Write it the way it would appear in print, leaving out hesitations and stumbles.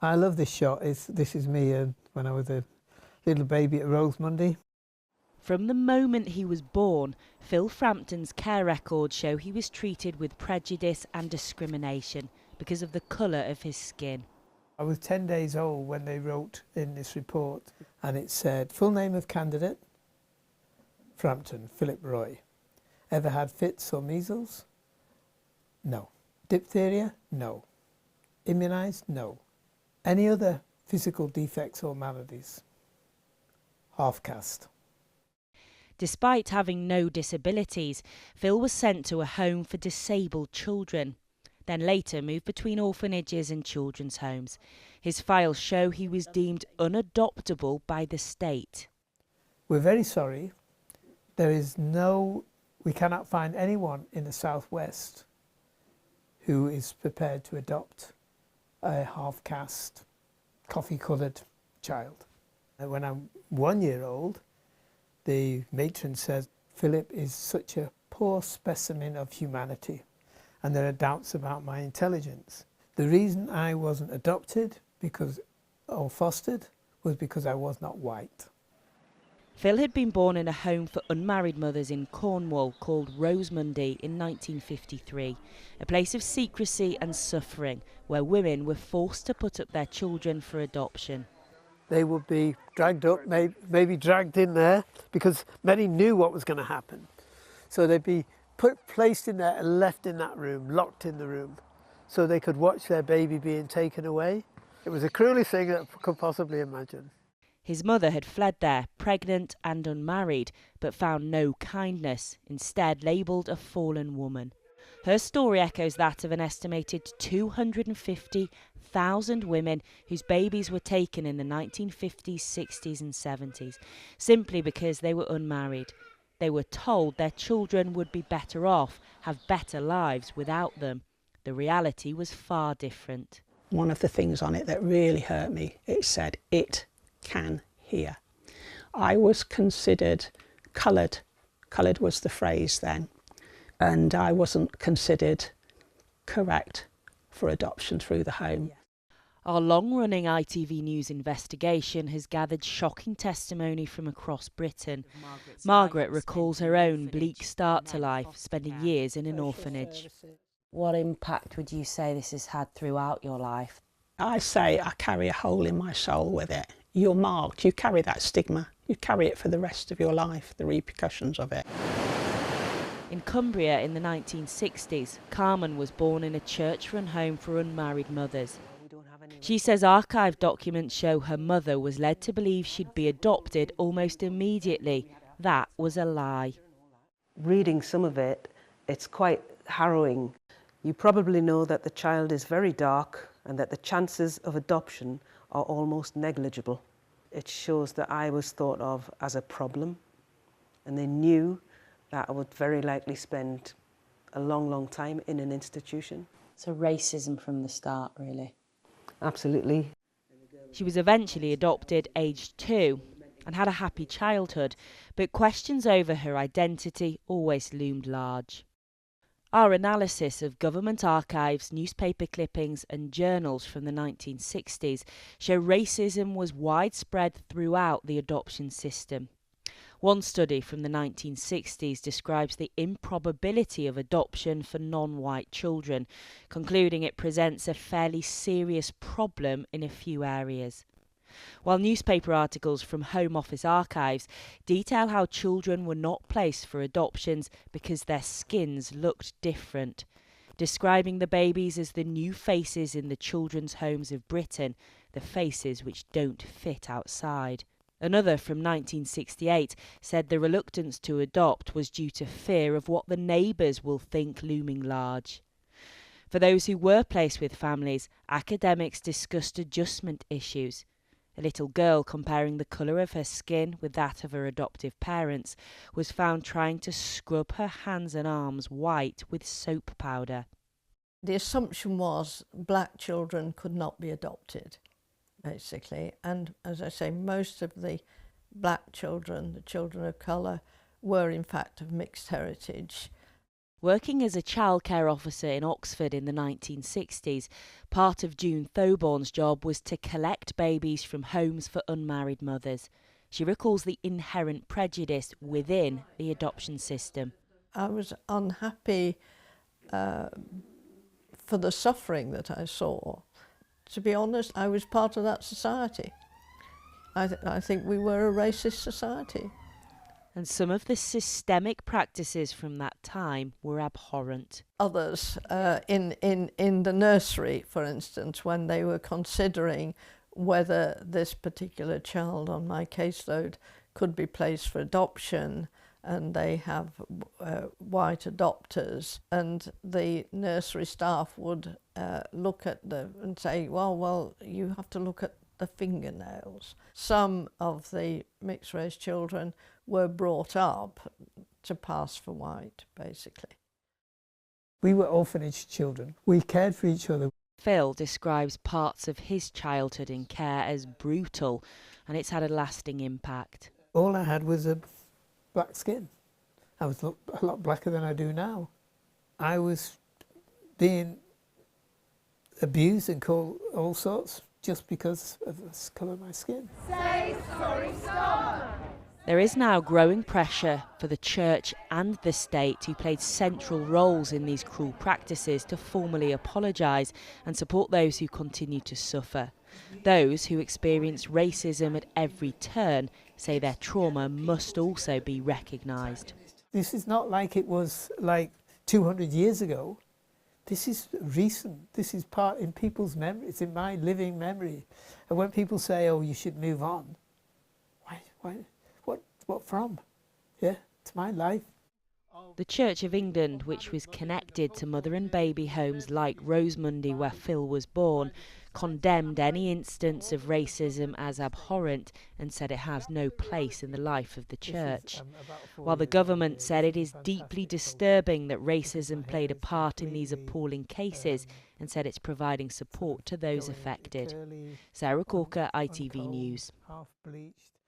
I love this shot. This is me when I was a little baby at Rosemundy. From the moment he was born, Phil Frampton's care records show he was treated with prejudice and discrimination because of the colour of his skin. I was 10 days old when they wrote in this report, and it said, full name of candidate, Frampton, Philip Roy. Ever had fits or measles? No. Diphtheria? No. Immunised? No. Any other physical defects or maladies? Half caste. Despite having no disabilities, Phil was sent to a home for disabled children, then later moved between orphanages and children's homes. His files show he was deemed unadoptable by the state. We're very sorry. We cannot find anyone in the southwest who is prepared to adopt a half-caste, coffee-coloured child. And when I'm 1 year old, the matron says, Philip is such a poor specimen of humanity, and there are doubts about my intelligence. The reason I wasn't adopted or fostered was because I was not white. Phil had been born in a home for unmarried mothers in Cornwall called Rosemundy in 1953, a place of secrecy and suffering where women were forced to put up their children for adoption. They would be dragged up, maybe dragged in there, because many knew what was going to happen. So they'd be placed in there and left in that room, locked in the room, so they could watch their baby being taken away. It was the cruelest thing that I could possibly imagine. His mother had fled there, pregnant and unmarried, but found no kindness, instead labelled a fallen woman. Her story echoes that of an estimated 250,000 women whose babies were taken in the 1950s, 60s and 70s, simply because they were unmarried. They were told their children would be better off, have better lives without them. The reality was far different. One of the things on it that really hurt me, it said, "It can hear." I was considered coloured. Coloured was the phrase then. And I wasn't considered correct for adoption through the home. Our long-running ITV News investigation has gathered shocking testimony from across Britain. Margaret recalls her own bleak start to life, spending years in an orphanage. What impact would you say this has had throughout your life? I say I carry a hole in my soul with it. You're marked, you carry that stigma, you carry it for the rest of your life, the repercussions of it. In Cumbria in the 1960s, Carmen was born in a church-run home for unmarried mothers. She says archived documents show her mother was led to believe she'd be adopted almost immediately. That was a lie. Reading some of it, it's quite harrowing. You probably know that the child is very dark and that the chances of adoption are almost negligible. It shows that I was thought of as a problem, and they knew that I would very likely spend a long, long time in an institution. So racism from the start, really? Absolutely. She was eventually adopted aged 2 and had a happy childhood, but questions over her identity always loomed large. Our analysis of government archives, newspaper clippings and journals from the 1960s show racism was widespread throughout the adoption system. One study from the 1960s describes the improbability of adoption for non-white children, concluding it presents a fairly serious problem in a few areas. While newspaper articles from Home Office archives detail how children were not placed for adoptions because their skins looked different, describing the babies as the new faces in the children's homes of Britain, the faces which don't fit outside. Another from 1968 said the reluctance to adopt was due to fear of what the neighbours will think looming large. For those who were placed with families, academics discussed adjustment issues. A little girl comparing the colour of her skin with that of her adoptive parents was found trying to scrub her hands and arms white with soap powder. The assumption was black children could not be adopted, basically, and as I say, most of the black children, the children of colour, were in fact of mixed heritage. Working as a childcare officer in Oxford in the 1960s, part of June Thoborn's job was to collect babies from homes for unmarried mothers. She recalls the inherent prejudice within the adoption system. I was unhappy for the suffering that I saw. To be honest, I was part of that society. I think we were a racist society. And some of the systemic practices from that time were abhorrent. Others, in the nursery, for instance, when they were considering whether this particular child on my caseload could be placed for adoption, and they have white adopters, and the nursery staff would look at them and say, well, you have to look at the fingernails. Some of the mixed race children were brought up to pass for white, basically. We were orphanage children. We cared for each other. Phil describes parts of his childhood in care as brutal, and it's had a lasting impact. All I had was a black skin. I was a lot blacker than I do now. I was being abused and called all sorts just because of the colour of my skin. Say sorry, stop! There is now growing pressure for the church and the state, who played central roles in these cruel practices, to formally apologise and support those who continue to suffer. Those who experience racism at every turn say their trauma must also be recognised. This is not like it was like 200 years ago. This is recent. This is part in people's memory. It's in my living memory. And when people say, oh, you should move on, why? What from? Yeah, it's my life. The Church of England, which was connected to mother and baby homes like Rosemundy, where Phil was born, condemned any instance of racism as abhorrent and said it has no place in the life of the church. While the government said it is deeply disturbing that racism played a part in these appalling cases and said it's providing support to those affected. Sarah Corker, ITV News. Half bleached.